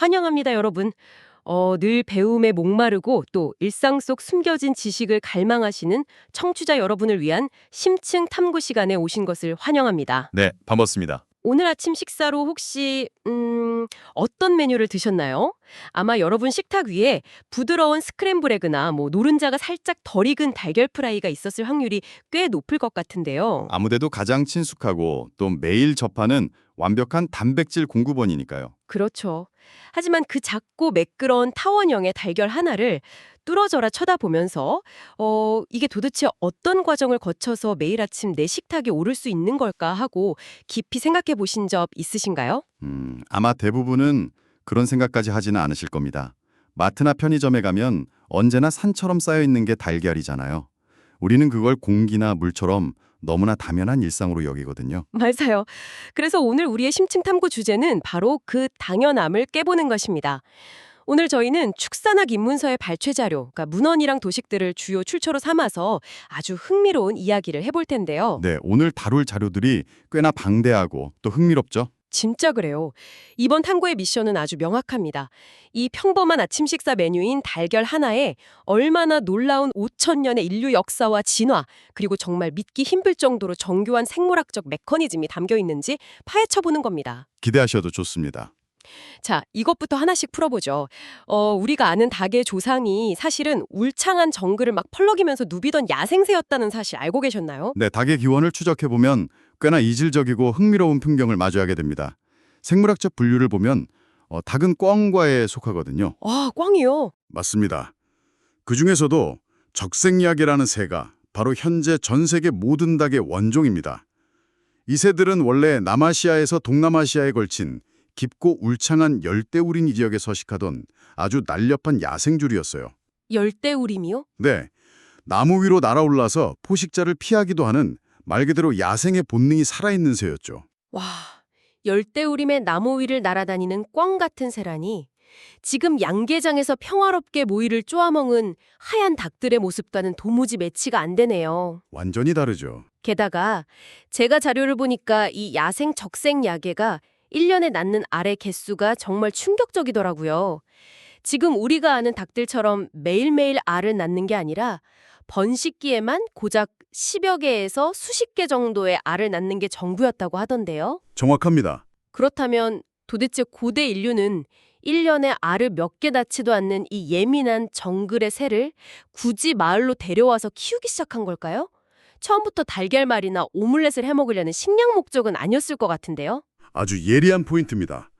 환영합니다, 여러분. 늘 배움에 목마르고 또 일상 속 숨겨진 지식을 갈망하시는 청취자 여러분을 위한 심층 탐구 시간에 오신 것을 환영합니다. 네, 반갑습니다. 오늘 아침 식사로 혹시 어떤 메뉴를 드셨나요? 아마 여러분 식탁 위에 부드러운 스크램블 에그나 노른자가 살짝 덜 익은 달걀 프라이가 있었을 확률이 꽤 높을 것 같은데요. 아무데도 가장 친숙하고 또 매일 접하는 완벽한 단백질 공급원이니까요. 그렇죠. 하지만 그 작고 매끄러운 타원형의 달걀 하나를 뚫어져라 쳐다보면서 이게 도대체 어떤 과정을 거쳐서 매일 아침 내 식탁에 오를 수 있는 걸까 하고 깊이 생각해 보신 적 있으신가요? 아마 대부분은 그런 생각까지 하지는 않으실 겁니다. 마트나 편의점에 가면 언제나 산처럼 쌓여 있는 게 달걀이잖아요. 우리는 그걸 공기나 물처럼 너무나 당연한 일상으로 여기거든요. 맞아요. 그래서 오늘 우리의 심층 탐구 주제는 바로 그 당연함을 깨보는 것입니다. 오늘 저희는 축산학 입문서의 발췌 자료, 그러니까 문헌이랑 도식들을 주요 출처로 삼아서 아주 흥미로운 이야기를 해볼 텐데요. 네, 오늘 다룰 자료들이 꽤나 방대하고 또 흥미롭죠? 진짜 그래요. 이번 탐구의 미션은 아주 명확합니다. 이 평범한 아침 식사 메뉴인 달걀 하나에 얼마나 놀라운 5천년의 인류 역사와 진화, 그리고 정말 믿기 힘들 정도로 정교한 생물학적 메커니즘이 담겨 있는지 파헤쳐보는 겁니다. 기대하셔도 좋습니다. 자, 이것부터 하나씩 풀어보죠. 우리가 아는 닭의 조상이 사실은 울창한 정글을 막 펄럭이면서 누비던 야생새였다는 사실 알고 계셨나요? 네, 닭의 기원을 추적해보면 꽤나 이질적이고 흥미로운 풍경을 마주하게 됩니다. 생물학적 분류를 보면 닭은 꿩과에 속하거든요. 아, 꽝이요. 맞습니다. 그 중에서도 적생야게라는 새가 바로 현재 전 세계 모든 닭의 원종입니다. 이 새들은 원래 남아시아에서 동남아시아에 걸친 깊고 울창한 열대우림 지역에 서식하던 아주 날렵한 야생줄이었어요. 열대우림이요? 네, 나무 위로 날아올라서 포식자를 피하기도 하는 말 그대로 야생의 본능이 살아있는 새였죠. 와, 열대우림의 나무 위를 날아다니는 꿩 같은 새라니. 지금 양계장에서 평화롭게 모이를 쪼아먹은 하얀 닭들의 모습과는 도무지 매치가 안 되네요. 완전히 다르죠. 게다가 제가 자료를 보니까 이 야생 적생 야게가 1년에 낳는 알의 개수가 정말 충격적이더라고요. 지금 우리가 아는 닭들처럼 매일매일 알을 낳는 게 아니라 번식기에만 고작 10여 개에서 수십 개 정도의 알을 낳는 게 전부였다고 하던데요. 정확합니다. 그렇다면 도대체 고대 인류는 1년에 알을 몇 개 낳지도 않는 이 예민한 정글의 새를 굳이 마을로 데려와서 키우기 시작한 걸까요? 처음부터 달걀말이나 오믈렛을 해먹으려는 식량 목적은 아니었을 것 같은데요. 아주 예리한 포인트입니다.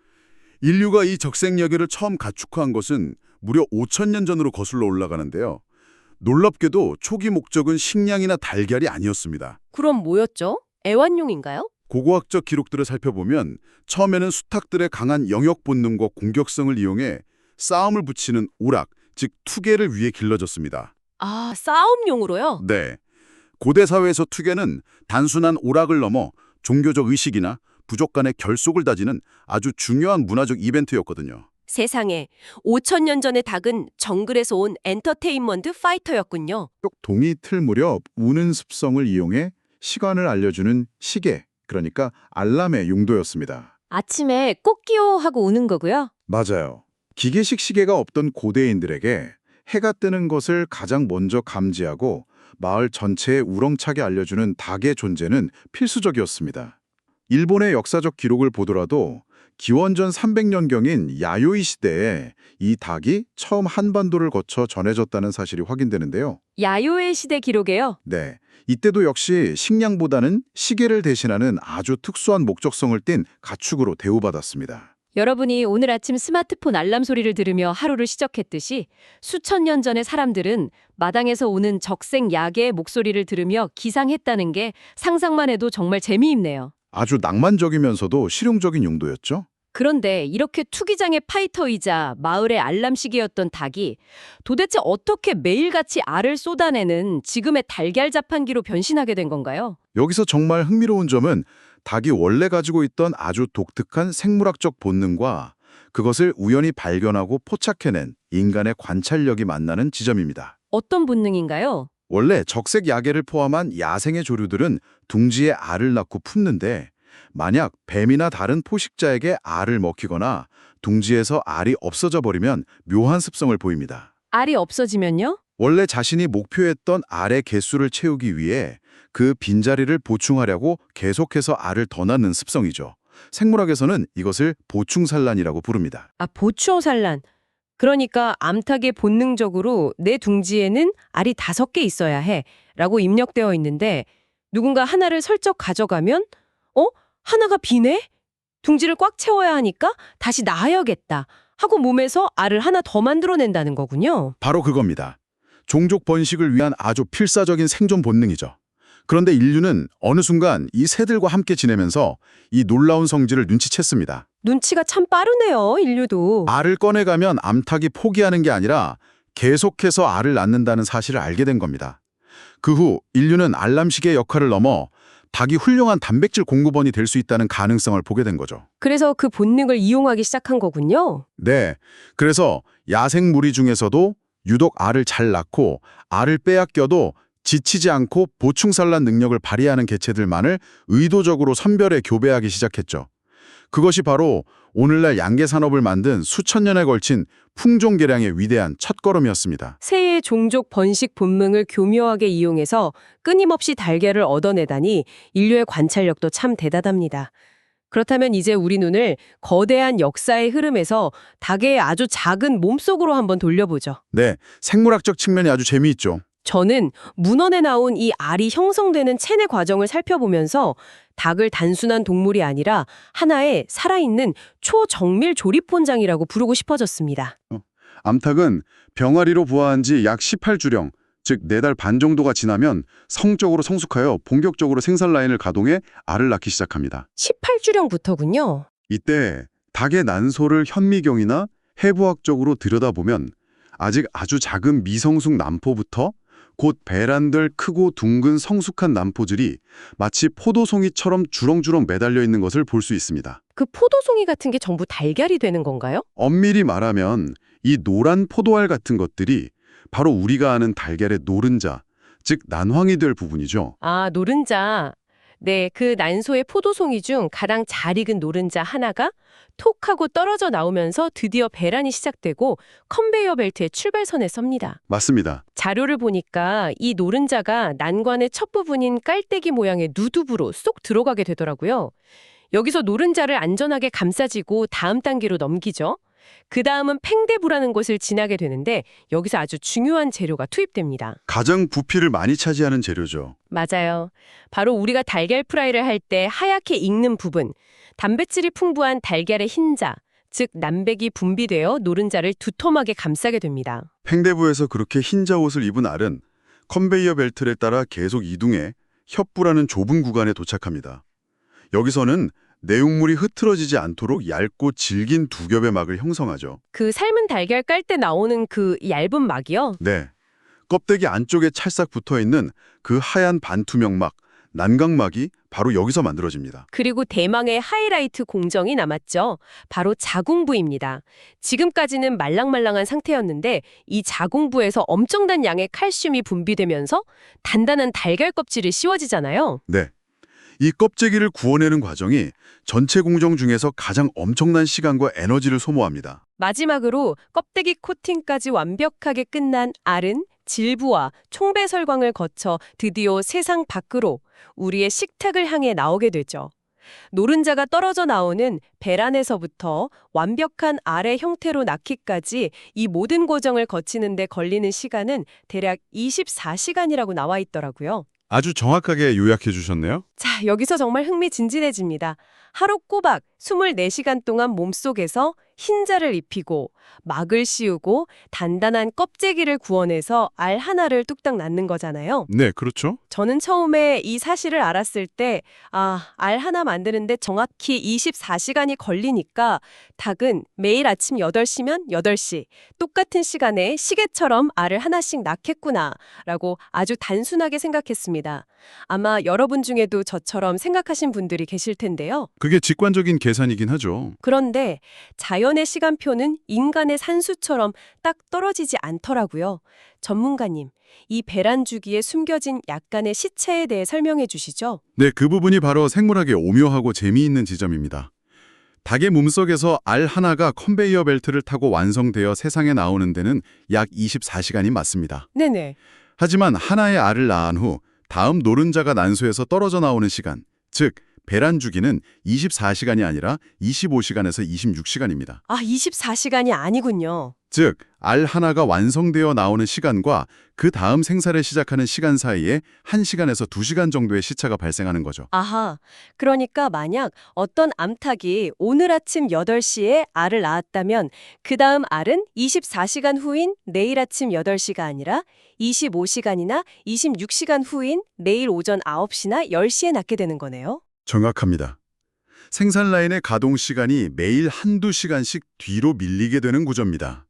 인류가 이 적생야게를 처음 가축화한 것은 무려 5천년 전으로 거슬러 올라가는데요. 놀랍게도 초기 목적은 식량이나 달걀이 아니었습니다. 그럼 뭐였죠? 애완용인가요? 고고학적 기록들을 살펴보면 처음에는 수탉들의 강한 영역 본능과 공격성을 이용해 싸움을 붙이는 오락, 즉 투개를 위해 길러졌습니다. 아, 싸움용으로요? 네. 고대 사회에서 투개는 단순한 오락을 넘어 종교적 의식이나 부족 간의 결속을 다지는 아주 중요한 문화적 이벤트였거든요. 세상에, 5천 년 전의 닭은 정글에서 온 엔터테인먼트 파이터였군요. 동이 틀 무렵 우는 습성을 이용해 시간을 알려주는 시계, 그러니까 알람의 용도였습니다. 아침에 꽃기호 하고 우는 거고요. 맞아요. 기계식 시계가 없던 고대인들에게 해가 뜨는 것을 가장 먼저 감지하고 마을 전체에 우렁차게 알려주는 닭의 존재는 필수적이었습니다. 일본의 역사적 기록을 보더라도 기원전 300년경인 야요이 시대에 이 닭이 처음 한반도를 거쳐 전해졌다는 사실이 확인되는데요. 야요의 시대 기록에요. 네, 이때도 역시 식량보다는 시계를 대신하는 아주 특수한 목적성을 띤 가축으로 대우받았습니다. 여러분이 오늘 아침 스마트폰 알람 소리를 들으며 하루를 시작했듯이 수천 년 전의 사람들은 마당에서 오는 적생 야게의 목소리를 들으며 기상했다는 게 상상만 해도 정말 재미있네요. 아주 낭만적이면서도 실용적인 용도였죠. 그런데 이렇게 투기장의 파이터이자 마을의 알람시계였던 닭이 도대체 어떻게 매일같이 알을 쏟아내는 지금의 달걀 자판기로 변신하게 된 건가요? 여기서 정말 흥미로운 점은 닭이 원래 가지고 있던 아주 독특한 생물학적 본능과 그것을 우연히 발견하고 포착해낸 인간의 관찰력이 만나는 지점입니다. 어떤 본능인가요? 원래 적색 야게를 포함한 야생의 조류들은 둥지에 알을 낳고 품는데 만약 뱀이나 다른 포식자에게 알을 먹히거나 둥지에서 알이 없어져 버리면 묘한 습성을 보입니다. 알이 없어지면요? 원래 자신이 목표했던 알의 개수를 채우기 위해 그 빈자리를 보충하려고 계속해서 알을 더 낳는 습성이죠. 생물학에서는 이것을 보충산란이라고 부릅니다. 아, 보충산란. 그러니까 암탉이 본능적으로 내 둥지에는 알이 5개 있어야 해 라고 입력되어 있는데 누군가 하나를 슬쩍 가져가면 하나가 비네? 둥지를 꽉 채워야 하니까 다시 낳아야겠다 하고 몸에서 알을 하나 더 만들어낸다는 거군요. 바로 그겁니다. 종족 번식을 위한 아주 필사적인 생존 본능이죠. 그런데 인류는 어느 순간 이 새들과 함께 지내면서 이 놀라운 성질을 눈치챘습니다. 눈치가 참 빠르네요, 인류도. 알을 꺼내가면 암탉이 포기하는 게 아니라 계속해서 알을 낳는다는 사실을 알게 된 겁니다. 그 후 인류는 알람시계의 역할을 넘어 닭이 훌륭한 단백질 공급원이 될 수 있다는 가능성을 보게 된 거죠. 그래서 그 본능을 이용하기 시작한 거군요. 네, 그래서 야생 무리 중에서도 유독 알을 잘 낳고 알을 빼앗겨도 지치지 않고 보충산란 능력을 발휘하는 개체들만을 의도적으로 선별해 교배하기 시작했죠. 그것이 바로 오늘날 양계산업을 만든 수천 년에 걸친 품종 개량의 위대한 첫걸음이었습니다. 새의 종족 번식 본능을 교묘하게 이용해서 끊임없이 달걀을 얻어내다니 인류의 관찰력도 참 대단합니다. 그렇다면 이제 우리 눈을 거대한 역사의 흐름에서 닭의 아주 작은 몸속으로 한번 돌려보죠. 네, 생물학적 측면이 아주 재미있죠. 저는 문헌에 나온 이 알이 형성되는 체내 과정을 살펴보면서 닭을 단순한 동물이 아니라 하나의 살아있는 초정밀 조립본장이라고 부르고 싶어졌습니다. 암탉은 병아리로 부화한 지 약 18주령, 즉 4달 반 정도가 지나면 성적으로 성숙하여 본격적으로 생산 라인을 가동해 알을 낳기 시작합니다. 18주령부터군요. 이때 닭의 난소를 현미경이나 해부학적으로 들여다보면 아직 아주 작은 미성숙 남포부터 곧 배란들 크고 둥근 성숙한 남포들이 마치 포도송이처럼 주렁주렁 매달려 있는 것을 볼 수 있습니다. 그 포도송이 같은 게 전부 달걀이 되는 건가요? 엄밀히 말하면 이 노란 포도알 같은 것들이 바로 우리가 아는 달걀의 노른자, 즉 난황이 될 부분이죠. 아, 노른자. 네, 그 난소의 포도송이 중 가장 잘 익은 노른자 하나가 톡 하고 떨어져 나오면서 드디어 배란이 시작되고 컨베이어 벨트의 출발선에 섭니다. 맞습니다. 자료를 보니까 이 노른자가 난관의 첫 부분인 깔때기 모양의 누두부로 쏙 들어가게 되더라고요. 여기서 노른자를 안전하게 감싸지고 다음 단계로 넘기죠. 그 다음은 팽대부라는 곳을 지나게 되는데 여기서 아주 중요한 재료가 투입됩니다. 가장 부피를 많이 차지하는 재료죠. 맞아요. 바로 우리가 달걀 프라이를 할 때 하얗게 익는 부분, 단백질이 풍부한 달걀의 흰자, 즉 남백이 분비되어 노른자를 두툼하게 감싸게 됩니다. 팽대부에서 그렇게 흰자 옷을 입은 알은 컨베이어 벨트를 따라 계속 이동해 협부라는 좁은 구간에 도착합니다. 여기서는 내용물이 흐트러지지 않도록 얇고 질긴 두 겹의 막을 형성하죠. 그 삶은 달걀 깔 때 나오는 그 얇은 막이요? 네. 껍데기 안쪽에 찰싹 붙어있는 그 하얀 반투명막, 난각막이 바로 여기서 만들어집니다. 그리고 대망의 하이라이트 공정이 남았죠. 바로 자궁부입니다. 지금까지는 말랑말랑한 상태였는데 이 자궁부에서 엄청난 양의 칼슘이 분비되면서 단단한 달걀 껍질이 씌워지잖아요. 네. 이 껍데기를 구워내는 과정이 전체 공정 중에서 가장 엄청난 시간과 에너지를 소모합니다. 마지막으로 껍데기 코팅까지 완벽하게 끝난 알은 질부와 총배설광을 거쳐 드디어 세상 밖으로 우리의 식탁을 향해 나오게 되죠. 노른자가 떨어져 나오는 배란에서부터 완벽한 알의 형태로 낳기까지 이 모든 과정을 거치는 데 걸리는 시간은 대략 24시간이라고 나와 있더라고요. 아주 정확하게 요약해 주셨네요. 자, 여기서 정말 흥미진진해집니다. 하루 꼬박 24시간 동안 몸속에서 흰자를 입히고 막을 씌우고 단단한 껍데기를 구워내서 알 하나를 뚝딱 낳는 거잖아요. 네, 그렇죠. 저는 처음에 이 사실을 알았을 때 알 하나 만드는데 정확히 24시간이 걸리니까 닭은 매일 아침 8시면 8시 똑같은 시간에 시계처럼 알을 하나씩 낳겠구나 라고 아주 단순하게 생각했습니다. 아마 여러분 중에도 저처럼 생각하신 분들이 계실 텐데요. 그게 직관적인 계산이긴 하죠. 그런데 자연 자연의 시간표는 인간의 산수처럼 딱 떨어지지 않더라고요. 전문가님, 이 배란 주기에 숨겨진 약간의 시체에 대해 설명해 주시죠. 네, 그 부분이 바로 생물학의 오묘하고 재미있는 지점입니다. 닭의 몸속에서 알 하나가 컨베이어 벨트를 타고 완성되어 세상에 나오는 데는 약 24시간이 맞습니다. 네네. 하지만 하나의 알을 낳은 후 다음 노른자가 난소에서 떨어져 나오는 시간, 즉 배란 주기는 24시간이 아니라 25시간에서 26시간입니다. 아, 24시간이 아니군요. 즉, 알 하나가 완성되어 나오는 시간과 그 다음 생사를 시작하는 시간 사이에 1시간에서 2시간 정도의 시차가 발생하는 거죠. 아하, 그러니까 만약 어떤 암탉이 오늘 아침 8시에 알을 낳았다면 그 다음 알은 24시간 후인 내일 아침 8시가 아니라 25시간이나 26시간 후인 내일 오전 9시나 10시에 낳게 되는 거네요. 정확합니다. 생산 라인의 가동 시간이 매일 한두 시간씩 뒤로 밀리게 되는 구조입니다.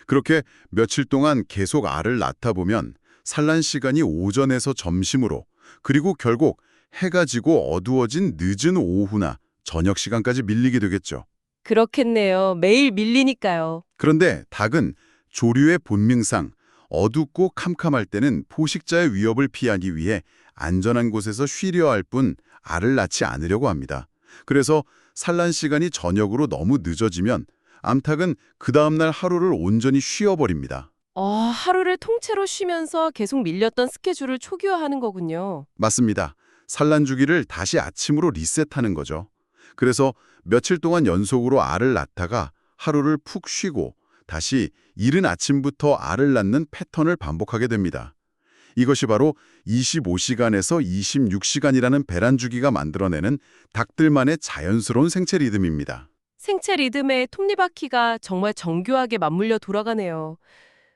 그렇게 며칠 동안 계속 알을 낳다 보면 산란 시간이 오전에서 점심으로, 그리고 결국 해가 지고 어두워진 늦은 오후나 저녁 시간까지 밀리게 되겠죠. 그렇겠네요. 매일 밀리니까요. 그런데 닭은 조류의 본능상 어둡고 캄캄할 때는 포식자의 위협을 피하기 위해 안전한 곳에서 쉬려 할 뿐 알을 낳지 않으려고 합니다. 그래서 산란 시간이 저녁으로 너무 늦어지면 암탉은 그 다음날 하루를 온전히 쉬어버립니다. 하루를 통째로 쉬면서 계속 밀렸던 스케줄을 초기화하는 거군요. 맞습니다. 산란 주기를 다시 아침으로 리셋하는 거죠. 그래서 며칠 동안 연속으로 알을 낳다가 하루를 푹 쉬고 다시 이른 아침부터 알을 낳는 패턴을 반복하게 됩니다. 이것이 바로 25시간에서 26시간이라는 배란 주기가 만들어내는 닭들만의 자연스러운 생체 리듬입니다. 생체 리듬의 톱니바퀴가 정말 정교하게 맞물려 돌아가네요.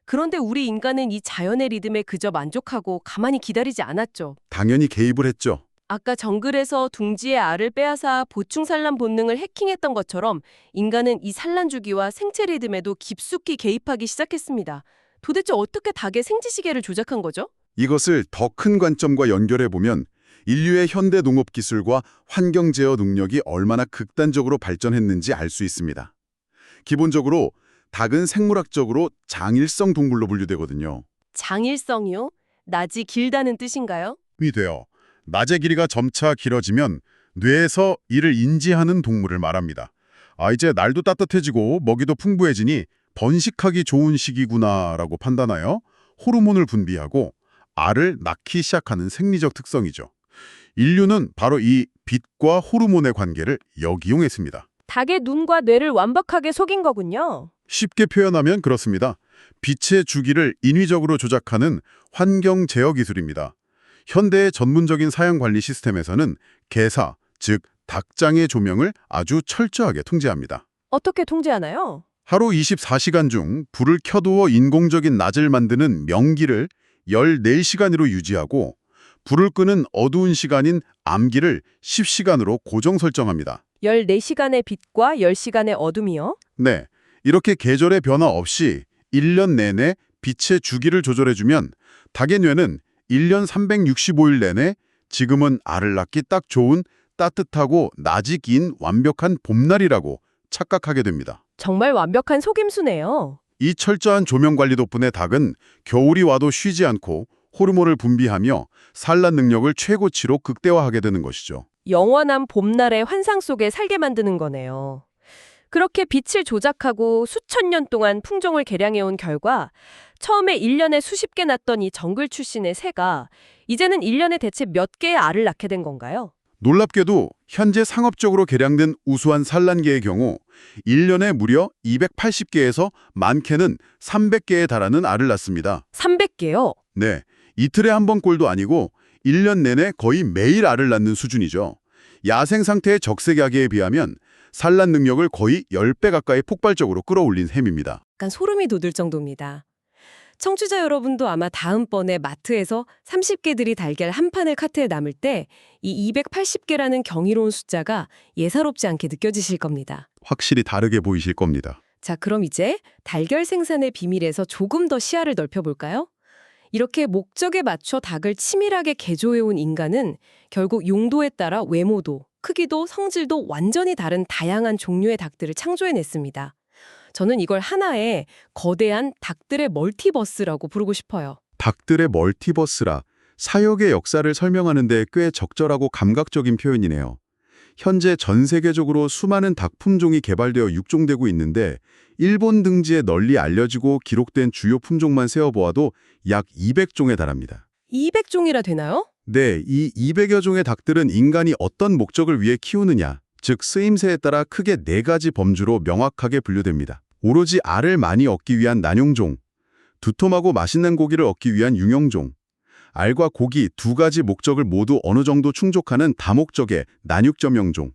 그런데 우리 인간은 이 자연의 리듬에 그저 만족하고 가만히 기다리지 않았죠. 당연히 개입을 했죠. 아까 정글에서 둥지의 알을 빼앗아 보충 산란 본능을 해킹했던 것처럼 인간은 이 산란 주기와 생체 리듬에도 깊숙이 개입하기 시작했습니다. 도대체 어떻게 닭의 생지시계를 조작한 거죠? 이것을 더 큰 관점과 연결해보면 인류의 현대 농업 기술과 환경 제어 능력이 얼마나 극단적으로 발전했는지 알 수 있습니다. 기본적으로 닭은 생물학적으로 장일성 동물로 분류되거든요. 장일성이요? 낮이 길다는 뜻인가요? 이 돼요. 낮의 길이가 점차 길어지면 뇌에서 이를 인지하는 동물을 말합니다. 이제 날도 따뜻해지고 먹이도 풍부해지니 번식하기 좋은 시기구나라고 판단하여 호르몬을 분비하고 알을 낳기 시작하는 생리적 특성이죠. 인류는 바로 이 빛과 호르몬의 관계를 역이용했습니다. 닭의 눈과 뇌를 완벽하게 속인 거군요. 쉽게 표현하면 그렇습니다. 빛의 주기를 인위적으로 조작하는 환경 제어 기술입니다. 현대의 전문적인 사양 관리 시스템에서는 개사, 즉 닭장의 조명을 아주 철저하게 통제합니다. 어떻게 통제하나요? 하루 24시간 중 불을 켜두어 인공적인 낮을 만드는 명기를 14시간으로 유지하고 불을 끄는 어두운 시간인 암기를 10시간으로 고정 설정합니다. 14시간의 빛과 10시간의 어둠이요? 네, 이렇게 계절의 변화 없이 1년 내내 빛의 주기를 조절해주면 닭의 뇌는 1년 365일 내내 지금은 알을 낳기 딱 좋은 따뜻하고 낮이 긴 완벽한 봄날이라고 착각하게 됩니다. 정말 완벽한 속임수네요. 이 철저한 조명 관리 덕분에 닭은 겨울이 와도 쉬지 않고 호르몬을 분비하며 산란 능력을 최고치로 극대화하게 되는 것이죠. 영원한 봄날의 환상 속에 살게 만드는 거네요. 그렇게 빛을 조작하고 수천 년 동안 품종을 개량해온 결과 처음에 1년에 수십 개 낳던 이 정글 출신의 새가 이제는 1년에 대체 몇 개의 알을 낳게 된 건가요? 놀랍게도 현재 상업적으로 개량된 우수한 산란계의 경우 1년에 무려 280개에서 많게는 300개에 달하는 알을 낳습니다. 300개요? 네, 이틀에 한 번 꼴도 아니고 1년 내내 거의 매일 알을 낳는 수준이죠. 야생 상태의 적색야기에 비하면 산란 능력을 거의 10배 가까이 폭발적으로 끌어올린 셈입니다. 약간 소름이 돋을 정도입니다. 청취자 여러분도 아마 다음번에 마트에서 30개들이 달걀 한 판을 카트에 남을 때 이 280개라는 경이로운 숫자가 예사롭지 않게 느껴지실 겁니다. 확실히 다르게 보이실 겁니다. 자, 그럼 이제 달걀 생산의 비밀에서 조금 더 시야를 넓혀볼까요? 이렇게 목적에 맞춰 닭을 치밀하게 개조해온 인간은 결국 용도에 따라 외모도, 크기도, 성질도 완전히 다른 다양한 종류의 닭들을 창조해냈습니다. 저는 이걸 하나의 거대한 닭들의 멀티버스라고 부르고 싶어요. 닭들의 멀티버스라 사육의 역사를 설명하는 데 꽤 적절하고 감각적인 표현이네요. 현재 전 세계적으로 수많은 닭 품종이 개발되어 육종되고 있는데 일본 등지에 널리 알려지고 기록된 주요 품종만 세어보아도 약 200종에 달합니다. 200종이라 되나요? 네, 이 200여 종의 닭들은 인간이 어떤 목적을 위해 키우느냐, 즉 쓰임새에 따라 크게 4가지 범주로 명확하게 분류됩니다. 오로지 알을 많이 얻기 위한 난용종, 두툼하고 맛있는 고기를 얻기 위한 융용종, 알과 고기 2가지 목적을 모두 어느 정도 충족하는 다목적의 난육점용종,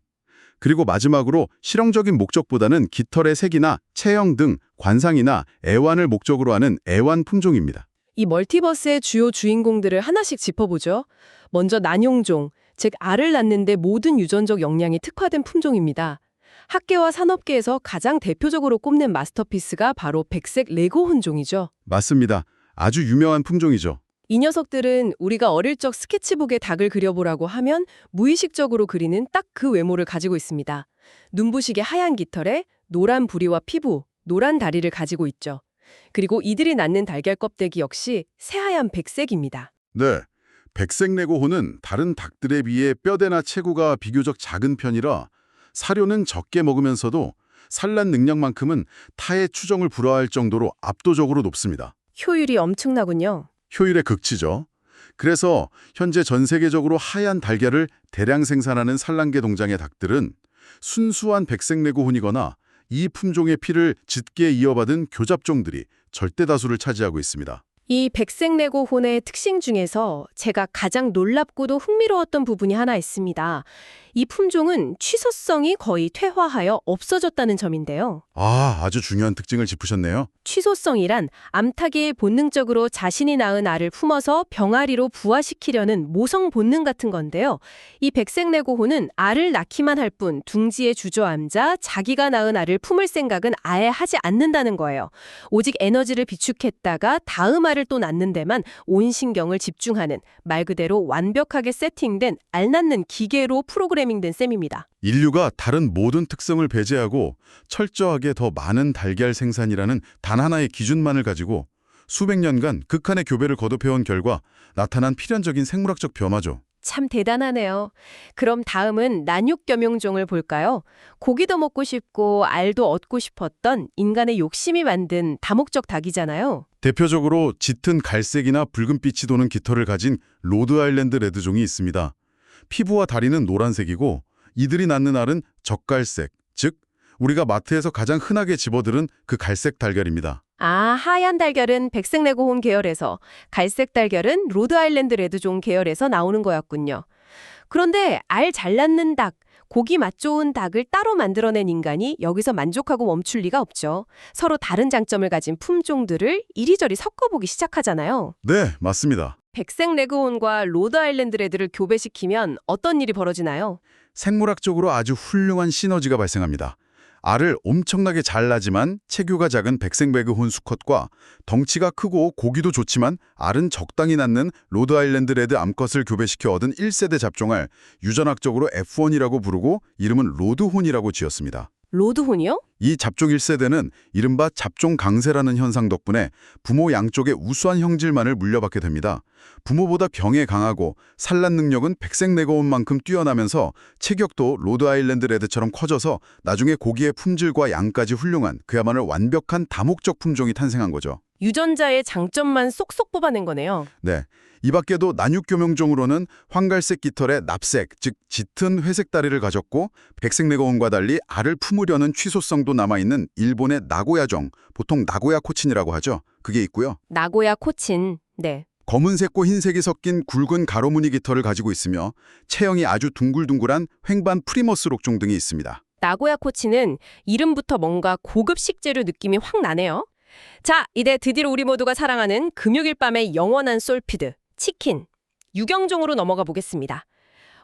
그리고 마지막으로 실용적인 목적보다는 깃털의 색이나 체형 등 관상이나 애완을 목적으로 하는 애완 품종입니다. 이 멀티버스의 주요 주인공들을 하나씩 짚어보죠. 먼저 난용종, 즉 알을 낳는데 모든 유전적 역량이 특화된 품종입니다. 학계와 산업계에서 가장 대표적으로 꼽는 마스터피스가 바로 백색 레고 혼종이죠. 맞습니다. 아주 유명한 품종이죠. 이 녀석들은 우리가 어릴 적 스케치북에 닭을 그려보라고 하면 무의식적으로 그리는 딱 그 외모를 가지고 있습니다. 눈부시게 하얀 깃털에 노란 부리와 피부, 노란 다리를 가지고 있죠. 그리고 이들이 낳는 달걀 껍데기 역시 새하얀 백색입니다. 네, 백색 레고호는 다른 닭들에 비해 뼈대나 체구가 비교적 작은 편이라 사료는 적게 먹으면서도 산란 능력만큼은 타의 추정을 불허할 정도로 압도적으로 높습니다. 효율이 엄청나군요. 효율의 극치죠. 그래서 현재 전 세계적으로 하얀 달걀을 대량 생산하는 산란계 동장의 닭들은 순수한 백색 레고혼이거나 이 품종의 피를 짙게 이어받은 교잡종들이 절대 다수를 차지하고 있습니다. 이 백색 레고혼의 특징 중에서 제가 가장 놀랍고도 흥미로웠던 부분이 하나 있습니다. 이 품종은 취소성이 거의 퇴화하여 없어졌다는 점인데요. 아주 중요한 특징을 짚으셨네요. 취소성이란 암탉이 본능적으로 자신이 낳은 알을 품어서 병아리로 부화시키려는 모성 본능 같은 건데요. 이 백색 레고혼은 알을 낳기만 할 뿐 둥지에 주저앉아 자기가 낳은 알을 품을 생각은 아예 하지 않는다는 거예요. 오직 에너지를 비축했다가 다음 알을 또 낳는 데만 온 신경을 집중하는 말 그대로 완벽하게 세팅된 알 낳는 기계로 프로그래밍된 셈입니다. 인류가 다른 모든 특성을 배제하고 철저하게 더 많은 달걀 생산이라는 단 하나의 기준만을 가지고 수백 년간 극한의 교배를 거듭해온 결과 나타난 필연적인 생물학적 변화죠. 참 대단하네요. 그럼 다음은 난육겸용종을 볼까요? 고기도 먹고 싶고 알도 얻고 싶었던 인간의 욕심이 만든 다목적 닭이잖아요. 대표적으로 짙은 갈색이나 붉은빛이 도는 깃털을 가진 로드아일랜드 레드종이 있습니다. 피부와 다리는 노란색이고 이들이 낳는 알은 적갈색, 즉 우리가 마트에서 가장 흔하게 집어들은 그 갈색 달걀입니다. 하얀 달걀은 백색 레고혼 계열에서, 갈색 달걀은 로드아일랜드 레드종 계열에서 나오는 거였군요. 그런데 알 잘 낳는 닭, 고기 맛 좋은 닭을 따로 만들어낸 인간이 여기서 만족하고 멈출 리가 없죠. 서로 다른 장점을 가진 품종들을 이리저리 섞어보기 시작하잖아요. 네, 맞습니다. 백색 레그혼과 로드아일랜드 레드를 교배시키면 어떤 일이 벌어지나요? 생물학적으로 아주 훌륭한 시너지가 발생합니다. 알을 엄청나게 잘 낳지만 체구가 작은 백색 레그혼 수컷과 덩치가 크고 고기도 좋지만 알은 적당히 낳는 로드아일랜드 레드 암컷을 교배시켜 얻은 1세대 잡종알, 유전학적으로 F1이라고 부르고 이름은 로드혼이라고 지었습니다. 로드혼이요? 이 잡종 1세대는 이른바 잡종 강세라는 현상 덕분에 부모 양쪽의 우수한 형질만을 물려받게 됩니다. 부모보다 병에 강하고 산란 능력은 백색 레그혼만큼 뛰어나면서 체격도 로드아일랜드 레드처럼 커져서 나중에 고기의 품질과 양까지 훌륭한 그야말로 완벽한 다목적 품종이 탄생한 거죠. 유전자의 장점만 쏙쏙 뽑아낸 거네요. 네. 이 밖에도 난육겸용종으로는 황갈색 깃털에 납색, 즉 짙은 회색 다리를 가졌고 백색 레그혼과 달리 알을 품으려는 취소성도 남아있는 일본의 나고야종, 보통 나고야 코친이라고 하죠. 그게 있고요. 나고야 코친. 네. 검은색과 흰색이 섞인 굵은 가로무늬 깃털을 가지고 있으며 체형이 아주 둥글둥글한 횡반 프리머스 록종 등이 있습니다. 나고야 코치는 이름부터 뭔가 고급 식재료 느낌이 확 나네요. 자, 이제 드디어 우리 모두가 사랑하는 금요일 밤의 영원한 솔피드, 치킨. 유경종으로 넘어가 보겠습니다.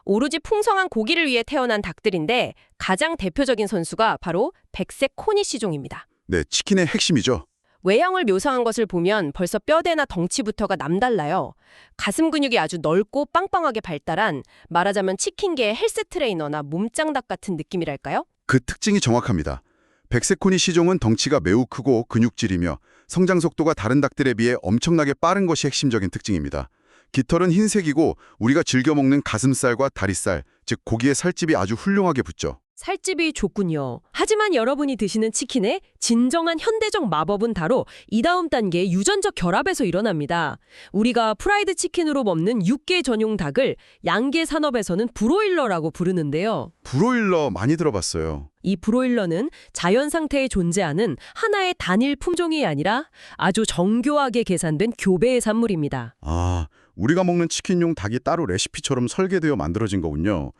오로지 풍성한 고기를 위해 태어난 닭들인데 가장 대표적인 선수가 바로 백색 코니시종입니다. 네, 치킨의 핵심이죠. 외형을 묘사한 것을 보면 벌써 뼈대나 덩치부터가 남달라요. 가슴 근육이 아주 넓고 빵빵하게 발달한, 말하자면 치킨계의 헬스 트레이너나 몸짱닭 같은 느낌이랄까요? 그 특징이 정확합니다. 백색 코니 시종은 덩치가 매우 크고 근육질이며 성장 속도가 다른 닭들에 비해 엄청나게 빠른 것이 핵심적인 특징입니다. 깃털은 흰색이고 우리가 즐겨 먹는 가슴살과 다리살, 즉 고기의 살집이 아주 훌륭하게 붙죠. 살집이 좋군요. 하지만 여러분이 드시는 치킨의 진정한 현대적 마법은 바로 이 다음 단계의 유전적 결합에서 일어납니다. 우리가 프라이드 치킨으로 먹는 육계 전용 닭을 양계 산업에서는 브로일러라고 부르는데요. 브로일러 많이 들어봤어요. 이 브로일러는 자연 상태에 존재하는 하나의 단일 품종이 아니라 아주 정교하게 계산된 교배의 산물입니다. 아, 우리가 먹는 치킨용 닭이 따로 레시피처럼 설계되어 만들어진 거군요.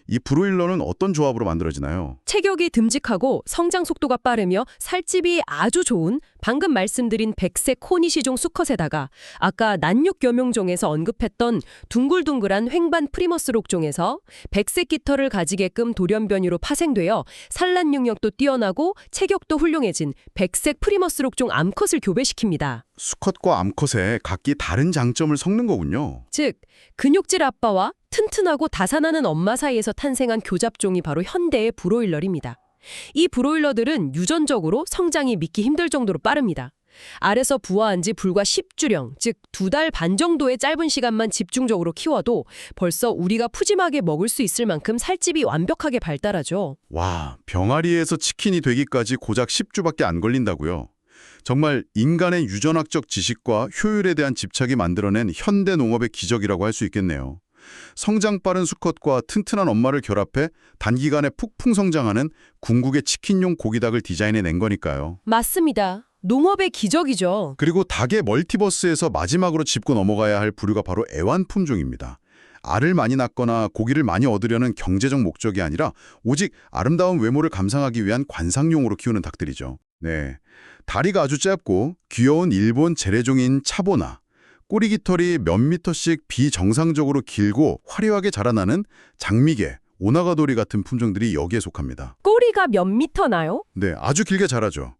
이 브로일러는 어떤 조합으로 만들어지나요? 체격이 듬직하고 성장 속도가 빠르며 살집이 아주 좋은 방금 말씀드린 백색 코니시종 수컷에다가 아까 난육겸용종에서 언급했던 둥글둥글한 횡반 프리머스록종에서 백색 깃털을 가지게끔 돌연변이로 파생되어 산란 능력도 뛰어나고 체격도 훌륭해진 백색 프리머스록종 암컷을 교배시킵니다. 수컷과 암컷의 각기 다른 장점을 섞는 거군요. 즉, 근육질 아빠와 튼튼하고 다산하는 엄마 사이에서 탄생한 교잡종이 바로 현대의 브로일러입니다. 이 브로일러들은 유전적으로 성장이 믿기 힘들 정도로 빠릅니다. 알에서 부화한 지 불과 10주령, 즉 2달 반 정도의 짧은 시간만 집중적으로 키워도 벌써 우리가 푸짐하게 먹을 수 있을 만큼 살집이 완벽하게 발달하죠. 와, 병아리에서 치킨이 되기까지 고작 10주밖에 안 걸린다고요? 정말 인간의 유전학적 지식과 효율에 대한 집착이 만들어낸 현대 농업의 기적이라고 할 수 있겠네요. 성장 빠른 수컷과 튼튼한 엄마를 결합해 단기간에 폭풍 성장하는 궁극의 치킨용 고기닭을 디자인해낸 거니까요. 맞습니다. 농업의 기적이죠. 그리고 닭의 멀티버스에서 마지막으로 짚고 넘어가야 할 부류가 바로 애완품종입니다. 알을 많이 낳거나 고기를 많이 얻으려는 경제적 목적이 아니라 오직 아름다운 외모를 감상하기 위한 관상용으로 키우는 닭들이죠. 네, 다리가 아주 짧고 귀여운 일본 재래종인 차보나, 꼬리 깃털이 몇 미터씩 비정상적으로 길고 화려하게 자라나는 장미개, 오나가도리 같은 품종들이 여기에 속합니다. 꼬리가 몇 미터나요? 네, 아주 길게 자라죠.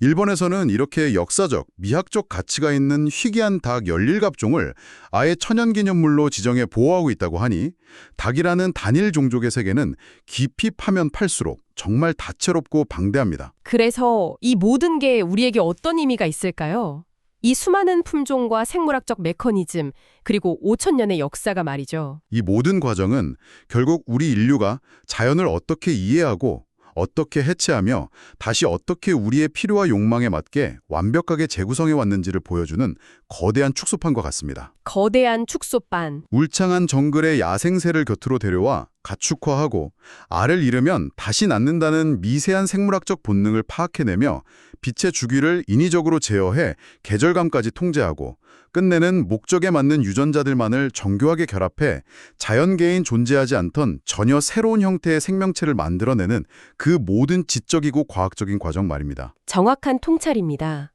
일본에서는 이렇게 역사적, 미학적 가치가 있는 희귀한 닭 17갑종을 아예 천연기념물로 지정해 보호하고 있다고 하니 닭이라는 단일 종족의 세계는 깊이 파면 팔수록 정말 다채롭고 방대합니다. 그래서 이 모든 게 우리에게 어떤 의미가 있을까요? 이 수많은 품종과 생물학적 메커니즘, 그리고 5,000년의 역사가 말이죠. 이 모든 과정은 결국 우리 인류가 자연을 어떻게 이해하고 어떻게 해체하며 다시 어떻게 우리의 필요와 욕망에 맞게 완벽하게 재구성해 왔는지를 보여주는 거대한 축소판과 같습니다. 거대한 축소판. 울창한 정글의 야생새를 곁으로 데려와 가축화하고 알을 잃으면 다시 낳는다는 미세한 생물학적 본능을 파악해내며 빛의 주기를 인위적으로 제어해 계절감까지 통제하고 끝내는 목적에 맞는 유전자들만을 정교하게 결합해 자연계엔 존재하지 않던 전혀 새로운 형태의 생명체를 만들어내는 그 모든 지적이고 과학적인 과정 말입니다. 정확한 통찰입니다.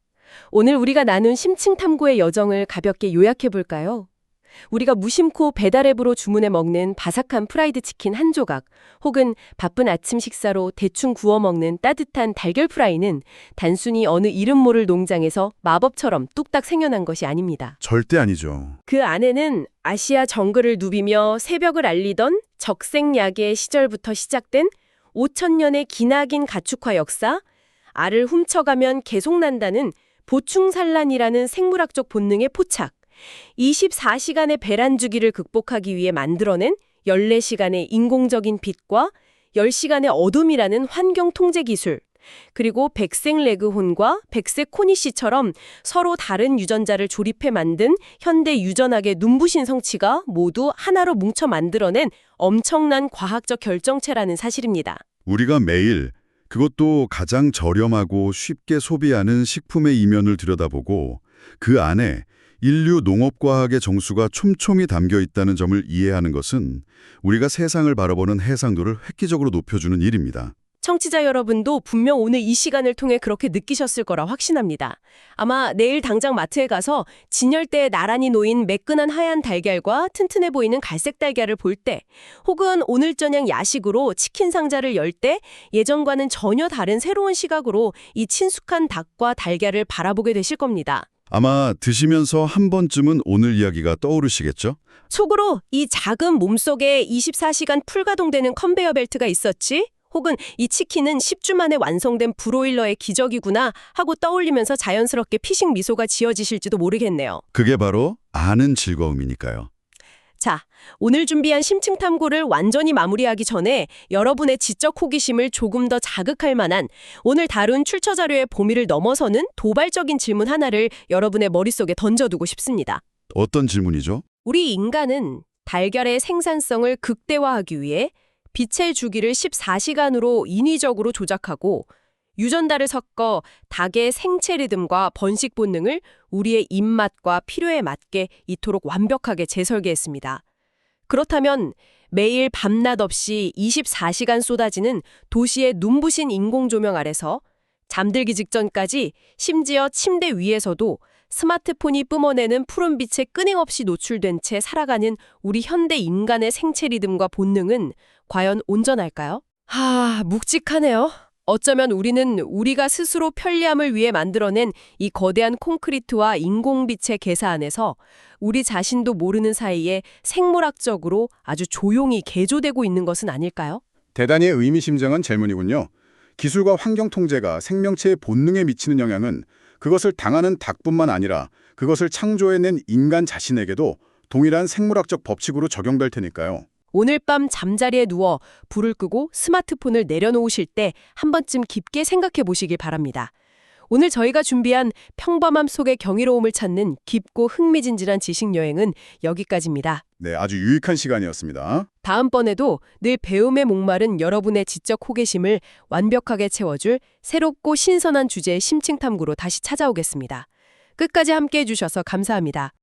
오늘 우리가 나눈 심층 탐구의 여정을 가볍게 요약해 볼까요? 우리가 무심코 배달앱으로 주문해 먹는 바삭한 프라이드 치킨 한 조각, 혹은 바쁜 아침 식사로 대충 구워 먹는 따뜻한 달걀 프라이는 단순히 어느 이름 모를 농장에서 마법처럼 뚝딱 생겨난 것이 아닙니다. 절대 아니죠. 그 안에는 아시아 정글을 누비며 새벽을 알리던 적색야계 시절부터 시작된 5,000년의 기나긴 가축화 역사, 알을 훔쳐가면 계속 난다는 보충산란이라는 생물학적 본능의 포착, 24시간의 배란 주기를 극복하기 위해 만들어낸 14시간의 인공적인 빛과 10시간의 어둠이라는 환경 통제 기술, 그리고 백색 레그혼과 백색 코니씨처럼 서로 다른 유전자를 조립해 만든 현대 유전학의 눈부신 성취가 모두 하나로 뭉쳐 만들어낸 엄청난 과학적 결정체라는 사실입니다. 우리가 매일 그것도 가장 저렴하고 쉽게 소비하는 식품의 이면을 들여다보고 그 안에 인류 농업과학의 정수가 촘촘히 담겨 있다는 점을 이해하는 것은 우리가 세상을 바라보는 해상도를 획기적으로 높여주는 일입니다. 청취자 여러분도 분명 오늘 이 시간을 통해 그렇게 느끼셨을 거라 확신합니다. 아마 내일 당장 마트에 가서 진열대에 나란히 놓인 매끈한 하얀 달걀과 튼튼해 보이는 갈색 달걀을 볼 때, 혹은 오늘 저녁 야식으로 치킨 상자를 열 때 예전과는 전혀 다른 새로운 시각으로 이 친숙한 닭과 달걀을 바라보게 되실 겁니다. 아마 드시면서 한 번쯤은 오늘 이야기가 떠오르시겠죠? 속으로 이 작은 몸속에 24시간 풀가동되는 컨베이어 벨트가 있었지? 혹은 이 치킨은 10주 만에 완성된 브로일러의 기적이구나 하고 떠올리면서 자연스럽게 피식 미소가 지어지실지도 모르겠네요. 그게 바로 아는 즐거움이니까요. 자, 오늘 준비한 심층 탐구를 완전히 마무리하기 전에 여러분의 지적 호기심을 조금 더 자극할 만한 오늘 다룬 출처 자료의 범위를 넘어서는 도발적인 질문 하나를 여러분의 머릿속에 던져두고 싶습니다. 어떤 질문이죠? 우리 인간은 달걀의 생산성을 극대화하기 위해 빛의 주기를 14시간으로 인위적으로 조작하고 유전자를 섞어 닭의 생체 리듬과 번식 본능을 우리의 입맛과 필요에 맞게 이토록 완벽하게 재설계했습니다. 그렇다면 매일 밤낮 없이 24시간 쏟아지는 도시의 눈부신 인공조명 아래서 잠들기 직전까지 심지어 침대 위에서도 스마트폰이 뿜어내는 푸른빛에 끊임없이 노출된 채 살아가는 우리 현대 인간의 생체 리듬과 본능은 과연 온전할까요? 묵직하네요. 어쩌면 우리는 우리가 스스로 편리함을 위해 만들어낸 이 거대한 콘크리트와 인공빛의 계사 안에서 우리 자신도 모르는 사이에 생물학적으로 아주 조용히 개조되고 있는 것은 아닐까요? 대단히 의미심장한 질문이군요. 기술과 환경 통제가 생명체의 본능에 미치는 영향은 그것을 당하는 닭뿐만 아니라 그것을 창조해낸 인간 자신에게도 동일한 생물학적 법칙으로 적용될 테니까요. 오늘 밤 잠자리에 누워 불을 끄고 스마트폰을 내려놓으실 때 한 번쯤 깊게 생각해 보시길 바랍니다. 오늘 저희가 준비한 평범함 속의 경이로움을 찾는 깊고 흥미진진한 지식 여행은 여기까지입니다. 네, 아주 유익한 시간이었습니다. 다음번에도 늘 배움에 목마른 여러분의 지적 호기심을 완벽하게 채워줄 새롭고 신선한 주제의 심층 탐구로 다시 찾아오겠습니다. 끝까지 함께해 주셔서 감사합니다.